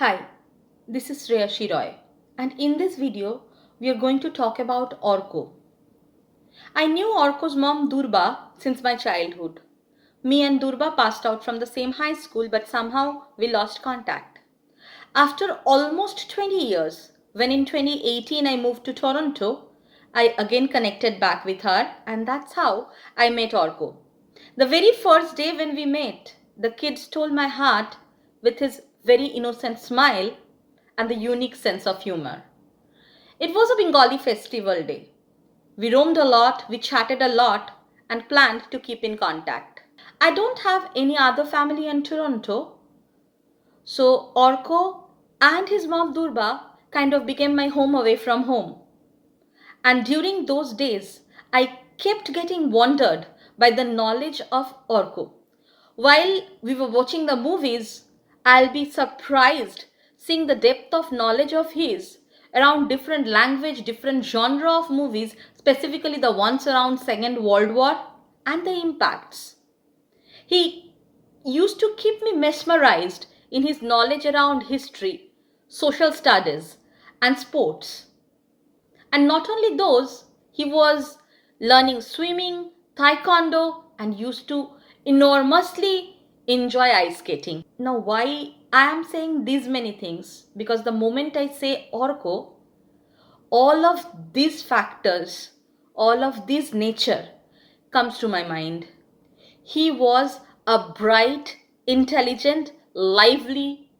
Hi, this is Shreya Roy, and in this video, we are going to talk about Orko. I knew Orko's mom Durba since my childhood. Me and Durba passed out from the same high school, but somehow we lost contact. After almost 20 years, when in 2018 I moved to Toronto, I again connected back with her, and that's how I met Orko. The very first day when we met, the kid stole my heart with his very innocent smile and the unique sense of humor. It was a Bengali festival day. We roamed a lot, we chatted a lot, and planned to keep in contact. I don't have any other family in Toronto, so Orko and his mom Durba kind of became my home away from home. And during those days, I kept getting wondered by the knowledge of Orko. While we were watching the movies, I'll be surprised seeing the depth of knowledge of his around different language, different genre of movies, specifically the ones around Second World War and the impacts. He used to keep me mesmerized in his knowledge around history, social studies, and sports. And not only those, he was learning swimming, taekwondo, and used to enormously enjoy ice skating. Now, why I am saying these many things? Because the moment I say Orko, all of these factors, all of this nature comes to my mind. He was a bright, intelligent, lively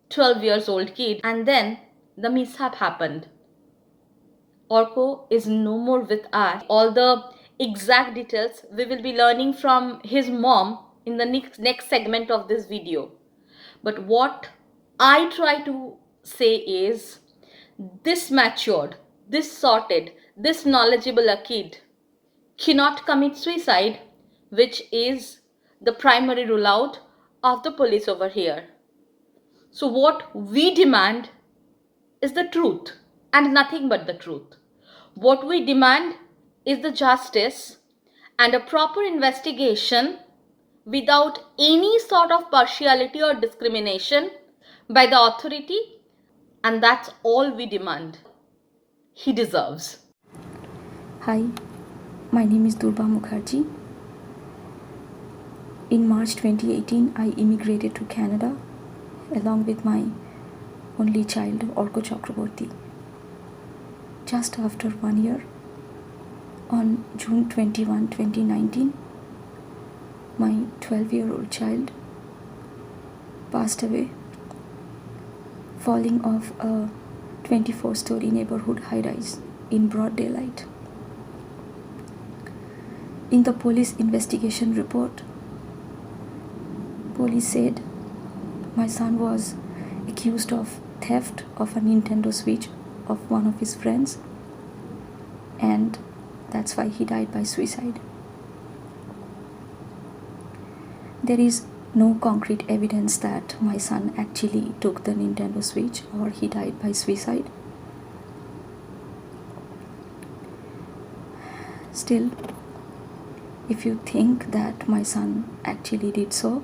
12 years old kid, and then the mishap happened. Orko is no more with us. All the exact details we will be learning from his mom in the next segment of this video. But what I try to say is this matured, this sorted, this knowledgeable a kid cannot commit suicide, which is the primary rule out of the police over here. So what we demand is the truth and nothing but the truth. What we demand is the justice and a proper investigation without any sort of partiality or discrimination by the authority, and that's all we demand. He deserves. Hi, my name is Durba Mukherjee. In March 2018, I immigrated to Canada along with my only child, Orko Chakraborty. Just after 1 year, on June 21, 2019, my 12-year-old child passed away, falling off a 24-story neighborhood high-rise in broad daylight. In the police investigation report, police said my son was accused of theft of a Nintendo Switch of one of his friends, and that's why he died by suicide. There is no concrete evidence that my son actually took the Nintendo Switch or he died by suicide. Still, if you think that my son actually did so,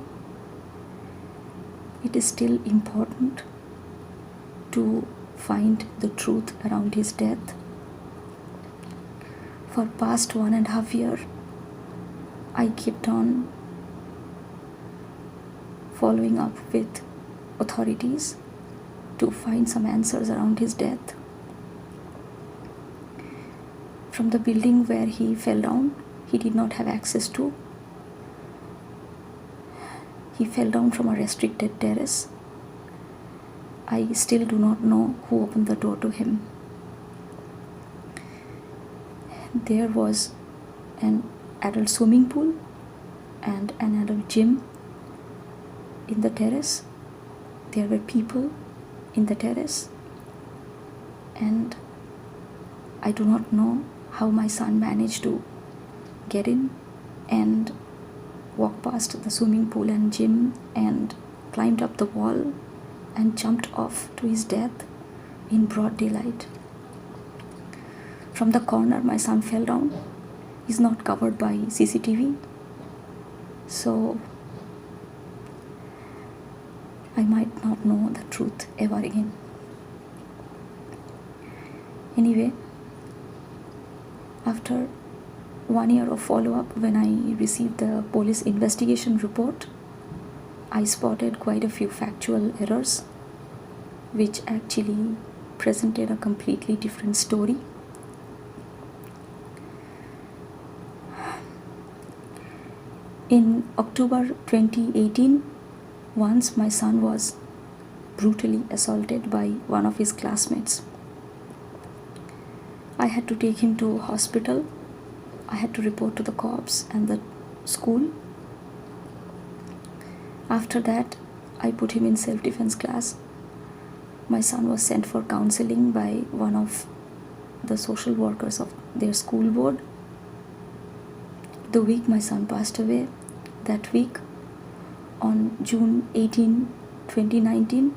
it is still important to find the truth around his death. For past 1.5 years, I kept on following up with authorities to find some answers around his death. From the building where he fell down, he did not have access to. He fell down from a restricted terrace. I still do not know who opened the door to him. There was an adult swimming pool and an adult gym in the terrace. There were people in the terrace, and I do not know how my son managed to get in and walk past the swimming pool and gym and climbed up the wall and jumped off to his death in broad daylight. From the corner my son fell down. He's not covered by CCTV. So I might not know the truth ever again. Anyway, after 1 year of follow-up, when I received the police investigation report, I spotted quite a few factual errors which actually presented a completely different story. In October 2018, once my son was brutally assaulted by one of his classmates. I had to take him to hospital. I had to report to the cops and the school. After that, I put him in self-defense class. My son was sent for counseling by one of the social workers of their school board. The week my son passed away, that week, on June 18, 2019,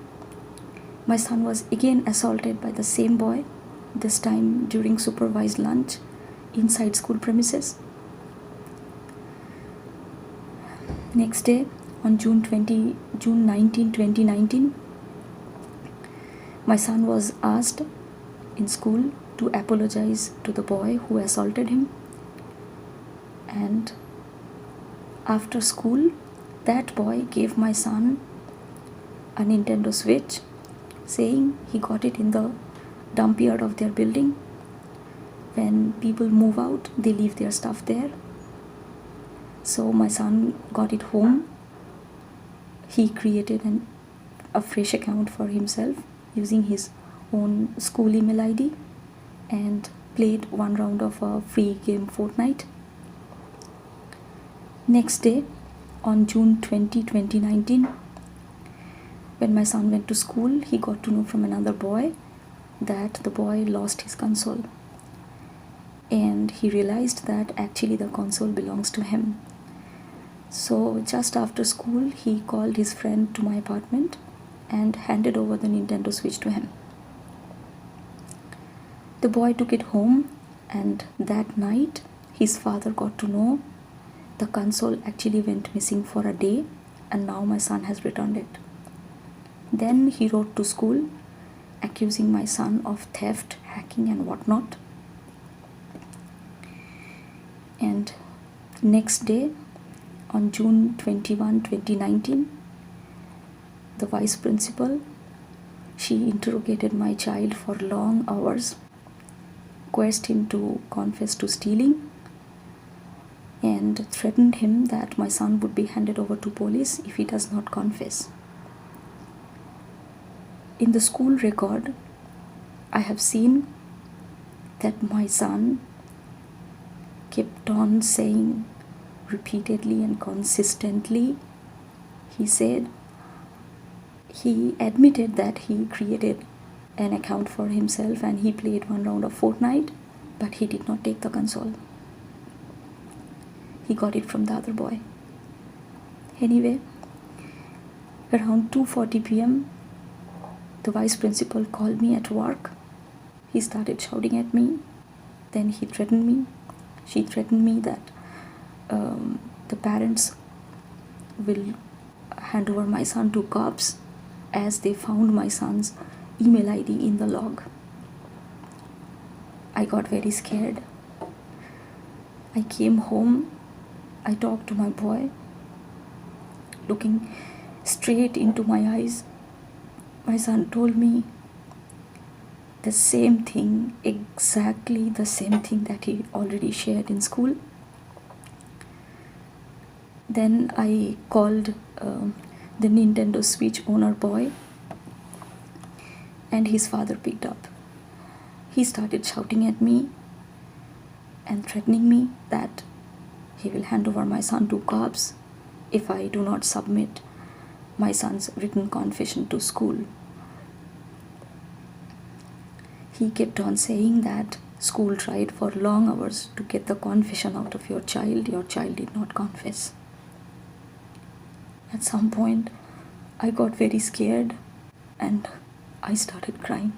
my son was again assaulted by the same boy, this time during supervised lunch inside school premises. Next day, on June 19, 2019, my son was asked in school to apologize to the boy who assaulted him. And after school, that boy gave my son a Nintendo Switch, saying he got it in the dump yard of their building. When people move out, they leave their stuff there. So my son got it home. He created a fresh account for himself using his own school email ID and played one round of a free game Fortnite. Next day, on June 20, 2019, when my son went to school, he got to know from another boy that the boy lost his console. And he realized that actually the console belongs to him. So just after school, he called his friend to my apartment and handed over the Nintendo Switch to him. The boy took it home, and that night his father got to know the console actually went missing for a day, and now my son has returned it. Then he wrote to school accusing my son of theft, hacking and whatnot. And next day, on June 21, 2019, the vice principal, she interrogated my child for long hours, coerced him to confess to stealing, and threatened him that my son would be handed over to police if he does not confess. In the school record, I have seen that my son kept on saying repeatedly and consistently, he admitted that he created an account for himself and he played one round of Fortnite, but he did not take the console. He got it from the other boy. Anyway, around 2:40 p.m., the vice principal called me at work. He started shouting at me. Then he threatened me. She threatened me that the parents will hand over my son to cops as they found my son's email ID in the log. I got very scared. I came home. I talked to my boy, looking straight into my eyes. My son told me the same thing, exactly the same thing that he already shared in school. Then I called the Nintendo Switch owner boy, and his father picked up. He started shouting at me and threatening me that he will hand over my son to cops if I do not submit my son's written confession to school. He kept on saying that school tried for long hours to get the confession out of your child did not confess. At some point, I got very scared and I started crying.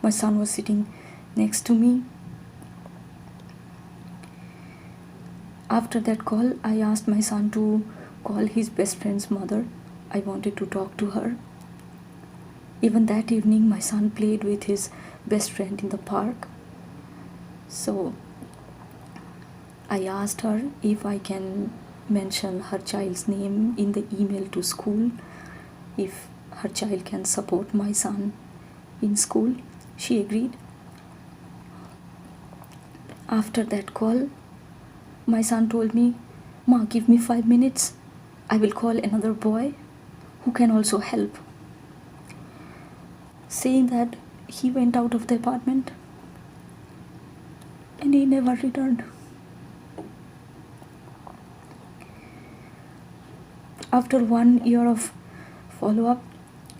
My son was sitting next to me. After that call, I asked my son to call his best friend's mother I wanted to talk to her. Even that evening, my son played with his best friend in the park. So I asked her if I can mention her child's name in the email to school, if her child can support my son in school. She agreed. After that call, my son told me, "Ma, give me 5 minutes. I will call another boy who can also help." Saying that, he went out of the apartment and he never returned. After 1 year of follow-up,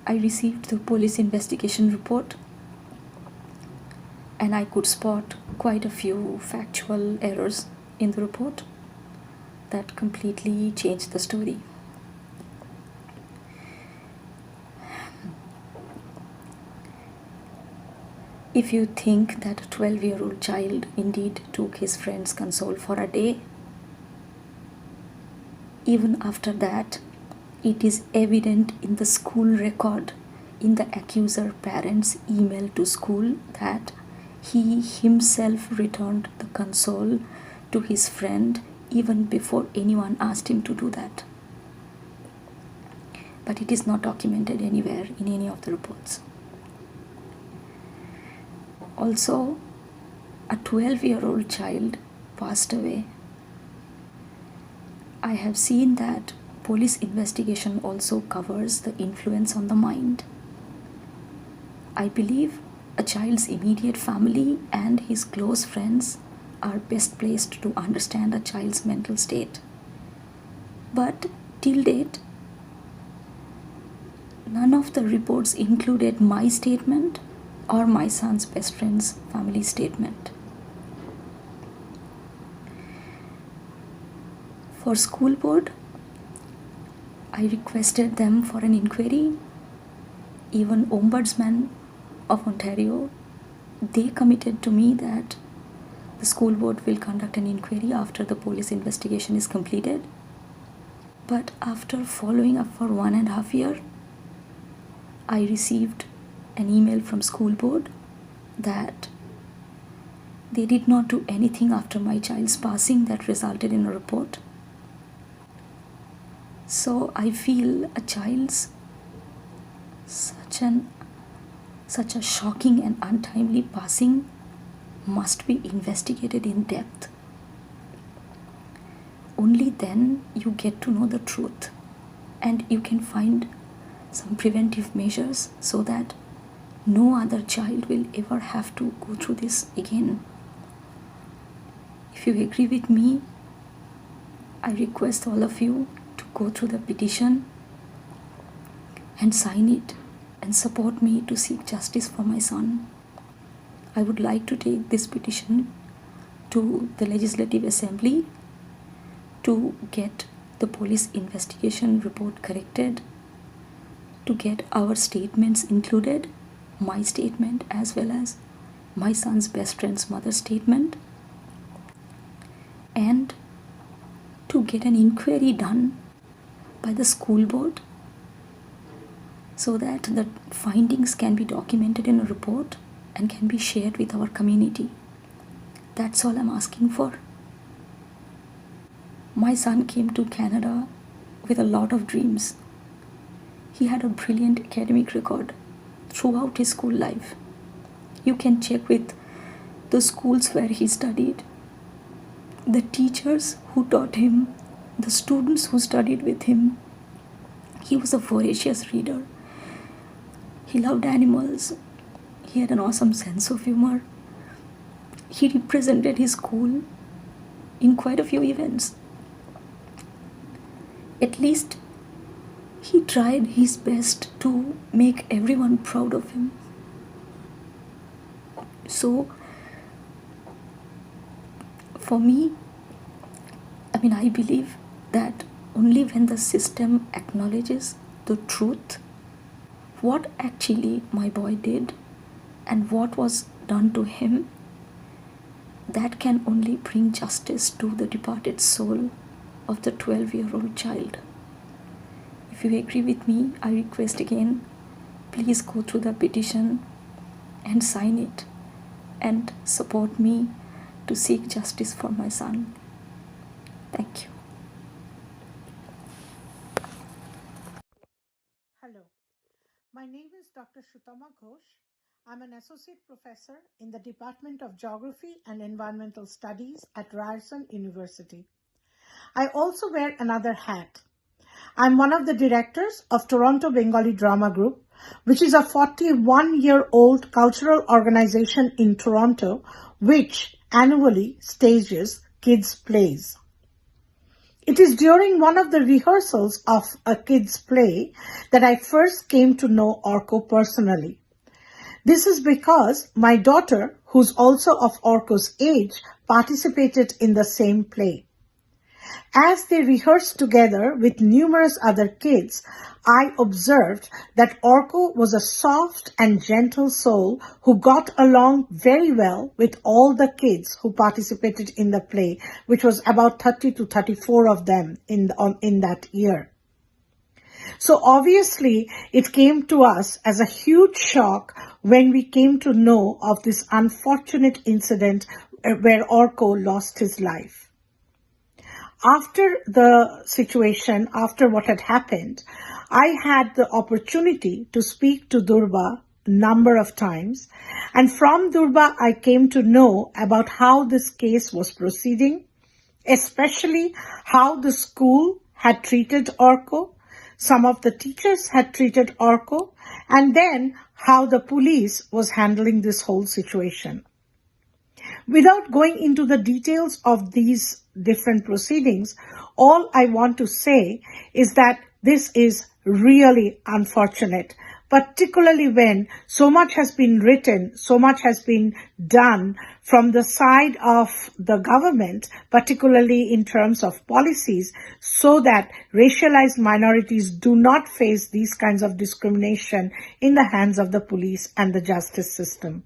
I received the police investigation report, and I could spot quite a few factual errors in the report that completely changed the story. If you think that a 12-year-old child indeed took his friend's console for a day, even after that, it is evident in the school record, in the accuser parent's email to school, that he himself returned the console to his friend even before anyone asked him to do that. But it is not documented anywhere in any of the reports. Also, a 12-year-old child passed away. I have seen that police investigation also covers the influence on the mind. I believe a child's immediate family and his close friends are best placed to understand a child's mental state. But till date, none of the reports included my statement or my son's best friend's family statement. For school board, I requested them for an inquiry. Even Ombudsman of Ontario, they committed to me that the school board will conduct an inquiry after the police investigation is completed. But after following up for 1.5 years, I received an email from school board that they did not do anything after my child's passing that resulted in a report. So I feel a child's such a shocking and untimely passing must be investigated in depth. Only then you get to know the truth, and you can find some preventive measures so that no other child will ever have to go through this again. If you agree with me, I request all of you to go through the petition and sign it and support me to seek justice for my son. I would like to take this petition to the Legislative Assembly to get the police investigation report corrected, to get our statements included, my statement as well as my son's best friend's mother's statement, and to get an inquiry done by the school board so that the findings can be documented in a report and can be shared with our community. That's all I'm asking for. My son came to Canada with a lot of dreams. He had a brilliant academic record throughout his school life. You can check with the schools where he studied, the teachers who taught him, the students who studied with him. He was a voracious reader. He loved animals. He had an awesome sense of humor. He represented his school in quite a few events. At least he tried his best to make everyone proud of him. So, for me, I believe that only when the system acknowledges the truth, what actually my boy did and what was done to him, that can only bring justice to the departed soul of the 12-year-old child. If you agree with me, I request again, please go through the petition and sign it and support me to seek justice for my son. Thank you. Hello, my name is Dr. Shutama Ghosh. I'm an associate professor in the Department of Geography and Environmental Studies at Ryerson University. I also wear another hat. I'm one of the directors of Toronto Bengali Drama Group, which is a 41-year-old cultural organization in Toronto which annually stages kids' plays. It is during one of the rehearsals of a kids' play that I first came to know Arka personally. This is because my daughter, who's also of Arka's age, participated in the same play. As they rehearsed together with numerous other kids, I observed that Arka was a soft and gentle soul who got along very well with all the kids who participated in the play, which was about 30 to 34 of them in that year. So obviously, it came to us as a huge shock when we came to know of this unfortunate incident where Arka lost his life. After the situation, after what had happened, I had the opportunity to speak to Durba a number of times. And from Durba, I came to know about how this case was proceeding, especially how the school had treated Arka, some of the teachers had treated Arka, and then how the police was handling this whole situation. Without going into the details of these different proceedings, all I want to say is that this is really unfortunate, particularly when so much has been written, so much has been done from the side of the government, particularly in terms of policies, so that racialized minorities do not face these kinds of discrimination in the hands of the police and the justice system.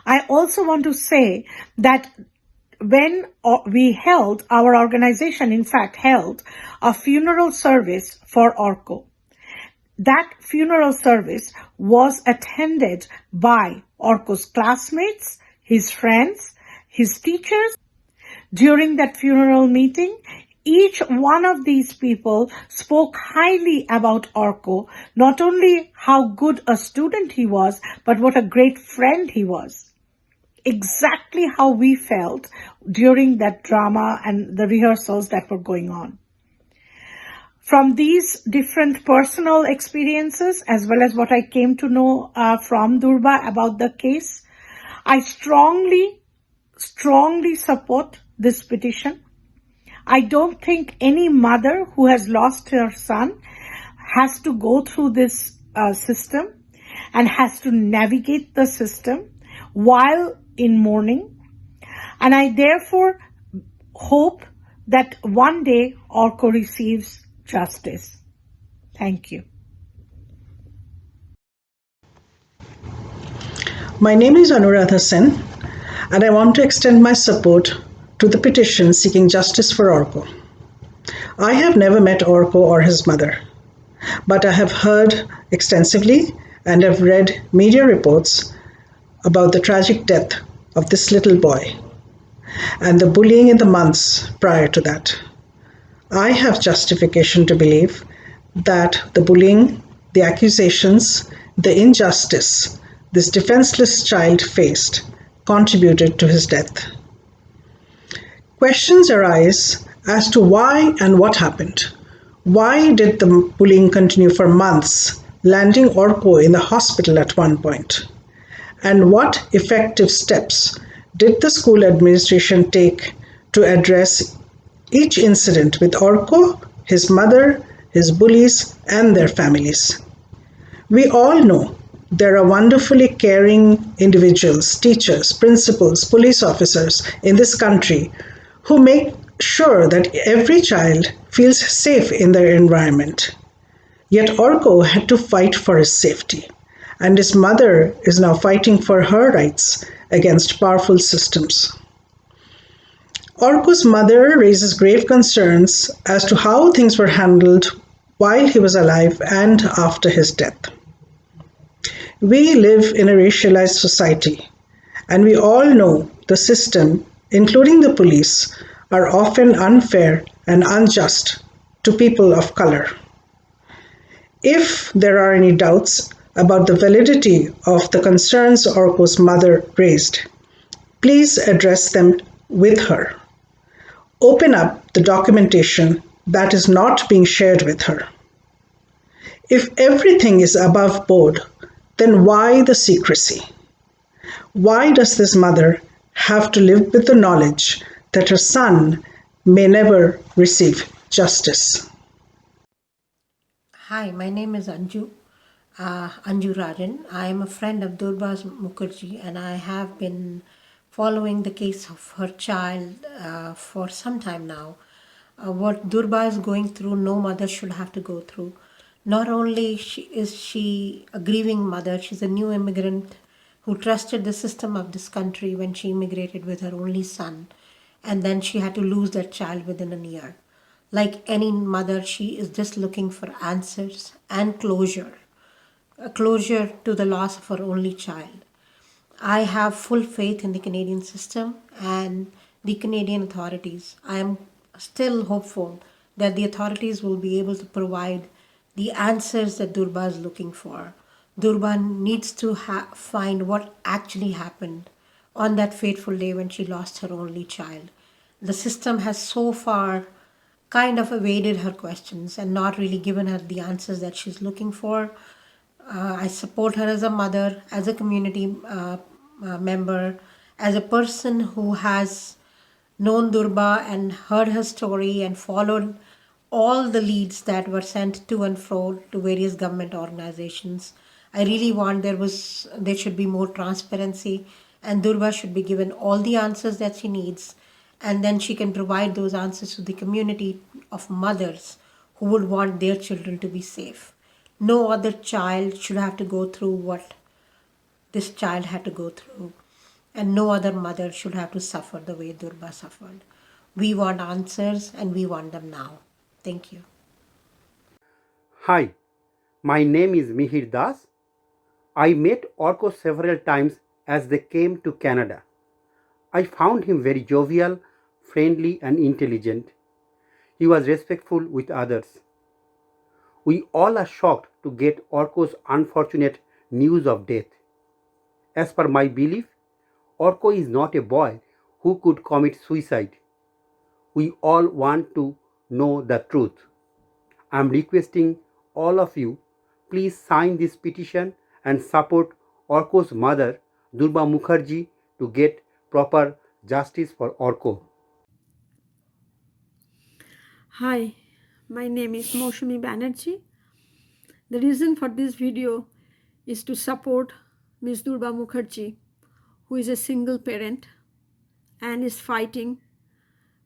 I also want to say that when our organization in fact held a funeral service for Arka, that funeral service was attended by Arka's classmates, his friends, his teachers. During that funeral meeting, each one of these people spoke highly about Arka, not only how good a student he was, but what a great friend he was. Exactly how we felt during that drama and the rehearsals that were going on. From these different personal experiences, as well as what I came to know from Durba about the case, I strongly support this petition. I don't think any mother who has lost her son has to go through this system and has to navigate the system while in mourning. And I therefore hope that one day Arka receives justice. Thank you. My name is Anuradha Sen, and I want to extend my support to the petition seeking justice for Arka. I have never met Arka or his mother, but I have heard extensively and have read media reports about the tragic death of this little boy and the bullying in the months prior to that. I have justification to believe that the bullying, the accusations, the injustice this defenseless child faced contributed to his death. Questions arise as to why and what happened. Why did the bullying continue for months, landing Arka in the hospital at one point? And what effective steps did the school administration take to address each incident with Arka, his mother, his bullies, and their families? We all know there are wonderfully caring individuals, teachers, principals, police officers in this country who make sure that every child feels safe in their environment. Yet Arka had to fight for his safety, and his mother is now fighting for her rights against powerful systems. Orko's mother raises grave concerns as to how things were handled while he was alive and after his death. We live in a racialized society, and we all know the system, including the police, are often unfair and unjust to people of color. If there are any doubts about the validity of the concerns Orko's mother raised, please address them with her. Open up the documentation that is not being shared with her. If everything is above board, then why the secrecy? Why does this mother have to live with the knowledge that her son may never receive justice? Hi, my name is Anju Rajan. I am a friend of Durba Mukherjee, and I have been following the case of her child for some time now. What Durba is going through, no mother should have to go through. Not only is she a grieving mother, she's a new immigrant who trusted the system of this country when she immigrated with her only son, and then she had to lose that child within a year. Like any mother, she is just looking for answers and closure, a closure to the loss of her only child. I have full faith in the Canadian system and the Canadian authorities. I am still hopeful that the authorities will be able to provide the answers that Durba is looking for. Durba needs to find what actually happened on that fateful day when she lost her only child. The system has so far kind of evaded her questions and not really given her the answers that she's looking for. I support her as a mother, as a community member, as a person who has known Durba and heard her story and followed all the leads that were sent to and fro to various government organizations. I really want there should be more transparency, and Durba should be given all the answers that she needs, and then she can provide those answers to the community of mothers who would want their children to be safe. No other child should have to go through what this child had to go through, and no other mother should have to suffer the way Durba suffered. We want answers, and we want them now. Thank you. Hi, my name is Mihir Das. I met Orko several times as they came to Canada. I found him very jovial, friendly, and intelligent. He was respectful with others. We all are shocked to get Orko's unfortunate news of death. As per my belief, Orko is not a boy who could commit suicide. We all want to know the truth. I am requesting all of you, please sign this petition and support Orko's mother, Durba Mukherjee, to get proper justice for Orko. Hi, my name is Moushumi Banerjee. The reason for this video is to support Ms. Durba Mukherjee, who is a single parent and is fighting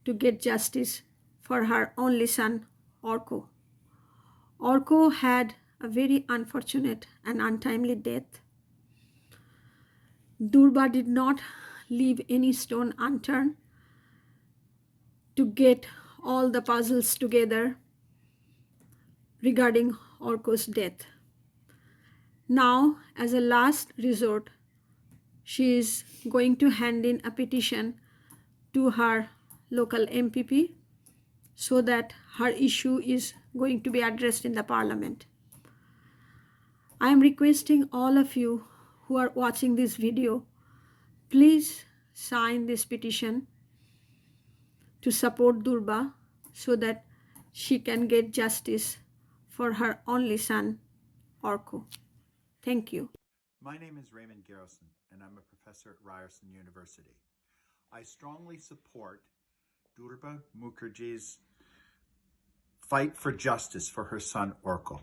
to get justice for her only son, Orko. Orko had a very unfortunate and untimely death. Durba did not leave any stone unturned to get all the puzzles together regarding Orko's death. Now, as a last resort, she is going to hand in a petition to her local MPP so that her issue is going to be addressed in the parliament. I am requesting all of you who are watching this video, please sign this petition to support Durba so that she can get justice for her only son, Orko. Thank you. My name is Raymond Garrison, and I'm a professor at Ryerson University. I strongly support Durba Mukherjee's fight for justice for her son, Orko,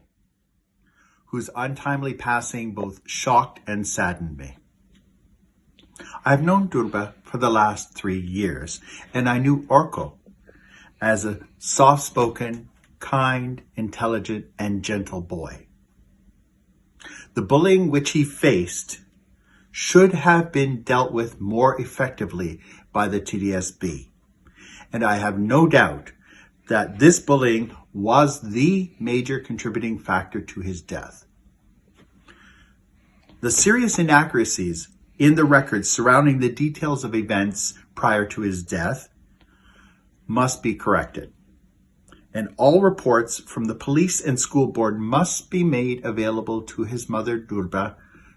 whose untimely passing both shocked and saddened me. I've known Durba for the last 3 years, and I knew Orko as a soft-spoken, kind, intelligent, and gentle boy. The bullying which he faced should have been dealt with more effectively by the TDSB. and I have no doubt that this bullying was the major contributing factor to his death. The serious inaccuracies in the records surrounding the details of events prior to his death must be corrected, and all reports from the police and school board must be made available to his mother Durba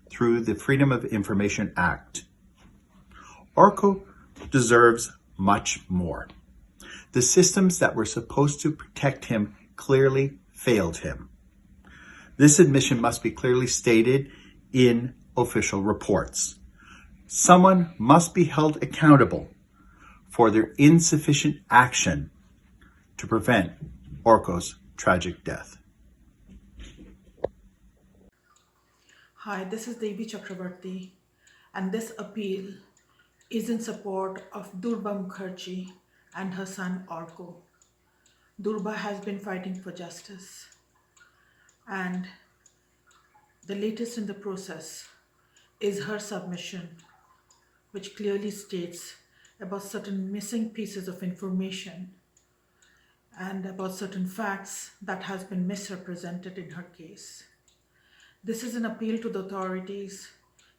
through the Freedom of Information Act. Arka deserves much more. The systems that were supposed to protect him clearly failed him. This admission must be clearly stated in official reports. Someone must be held accountable for their insufficient action to prevent Arka's tragic death. Hi, this is Devi Chakravarti, and this appeal is in support of Durba Mukherjee and her son Arka. Durba has been fighting for justice, and the latest in the process is her submission, which clearly states about certain missing pieces of information and about certain facts that has been misrepresented in her case. This is an appeal to the authorities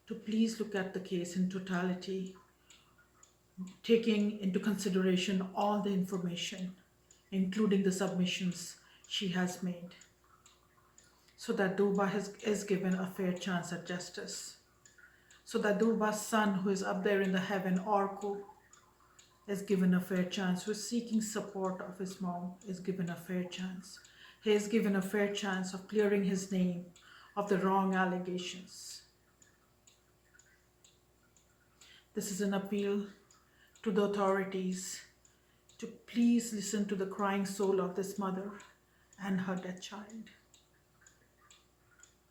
to please look at the case in totality, taking into consideration all the information, including the submissions she has made, so that Durba is given a fair chance at justice, so that Durba's son, who is up there in the heaven, Arka, is given a fair chance, who is seeking support of his mom, is given a fair chance. He is given a fair chance of clearing his name of the wrong allegations. This is an appeal to the authorities to please listen to the crying soul of this mother and her dead child.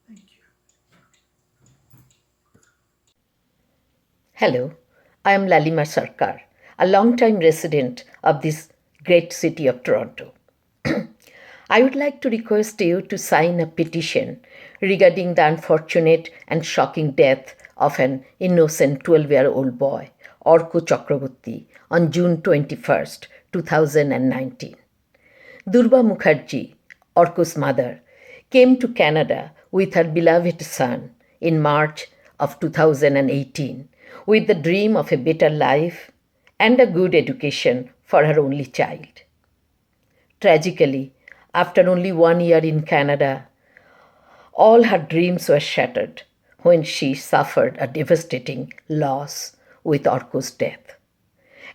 Thank you. Hello, I am Lalima Sarkar, a long-time resident of this great city of Toronto. I would like to request you to sign a petition regarding the unfortunate and shocking death of an innocent 12-year-old boy, Arka Chakraborty, on June 21st, 2019. Durba Mukherjee, Arka's mother, came to Canada with her beloved son in March of 2018 with the dream of a better life and a good education for her only child. Tragically, after only 1 year in Canada, all her dreams were shattered when she suffered a devastating loss with Arka's death.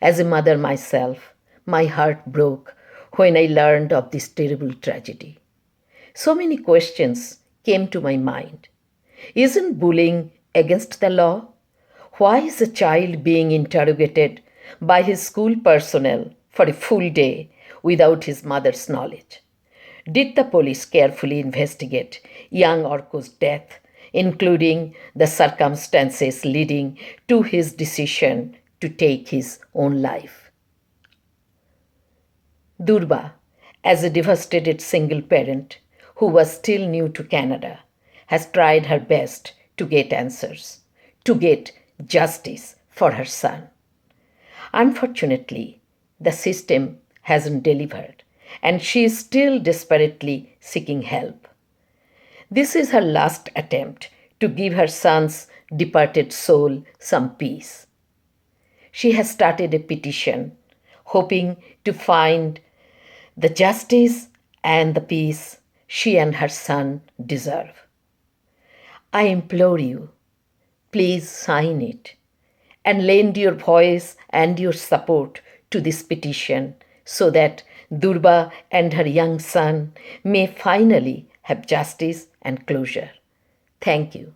As a mother myself, my heart broke when I learned of this terrible tragedy. So many questions came to my mind. Isn't bullying against the law? Why is a child being interrogated by his school personnel for a full day without his mother's knowledge? Did the police carefully investigate young Arka's death, including the circumstances leading to his decision to take his own life? Durba, as a devastated single parent who was still new to Canada, has tried her best to get answers, to get justice for her son. Unfortunately, the system hasn't delivered, and she is still desperately seeking help. This is her last attempt to give her son's departed soul some peace. She has started a petition, hoping to find the justice and the peace she and her son deserve. I implore you, please sign it and lend your voice and your support to this petition so that Durba and her young son may finally have justice and closure. Thank you.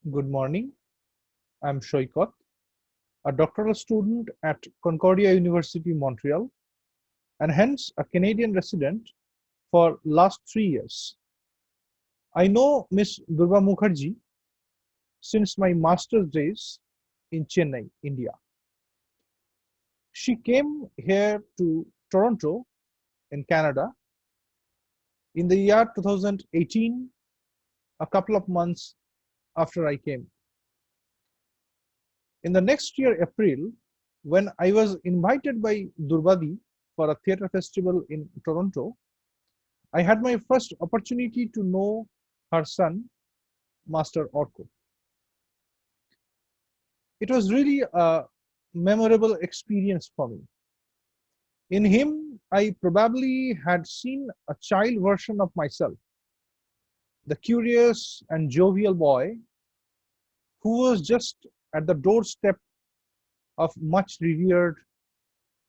Good morning. I'm Shoykot, a doctoral student at Concordia University, Montreal, and hence a Canadian resident for last 3 years. I know Ms. Durba Mukherjee since my master's days in Chennai, India. She came here to Toronto in Canada in the year 2018, a couple of months after I came. In the next year, April, when I was invited by Durbadi for a theatre festival in Toronto, I had my first opportunity to know her son, Master Arka. It was really a memorable experience for me. In him, I probably had seen a child version of myself, the curious and jovial boy who was just at the doorstep of much revered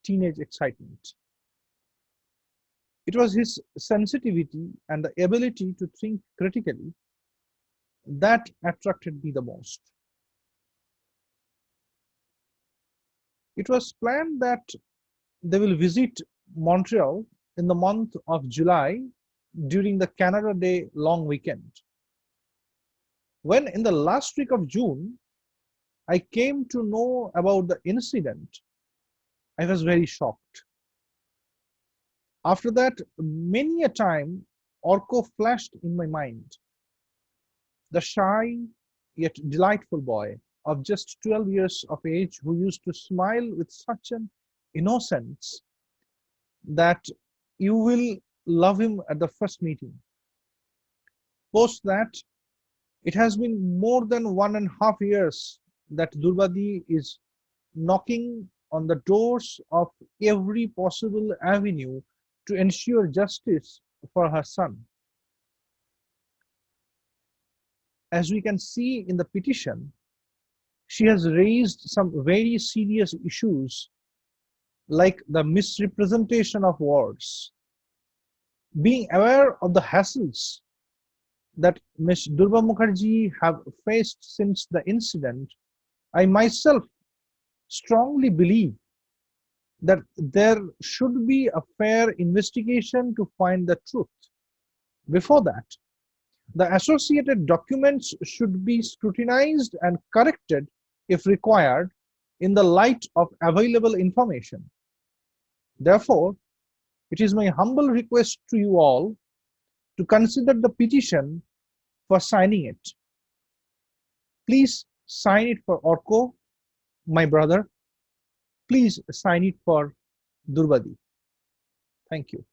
teenage excitement. It was his sensitivity and the ability to think critically that attracted me the most. It was planned that they will visit Montreal in the month of July during the Canada Day long weekend. When in the last week of June, I came to know about the incident, I was very shocked. After that, many a time, Arka flashed in my mind. The shy yet delightful boy of just 12 years of age who used to smile with such an innocence that you will love him at the first meeting. Post that, it has been more than 1.5 years that Durbadi is knocking on the doors of every possible avenue to ensure justice for her son. As we can see in the petition, she has raised some very serious issues like the misrepresentation of words. Being aware of the hassles that Ms. Durba Mukherjee have faced since the incident, I myself strongly believe that there should be a fair investigation to find the truth. Before that, the associated documents should be scrutinized and corrected if required in the light of available information. Therefore, it is my humble request to you all to consider the petition for signing it. Please sign it for Arka, my brother. Please sign it for Durbadi. Thank you.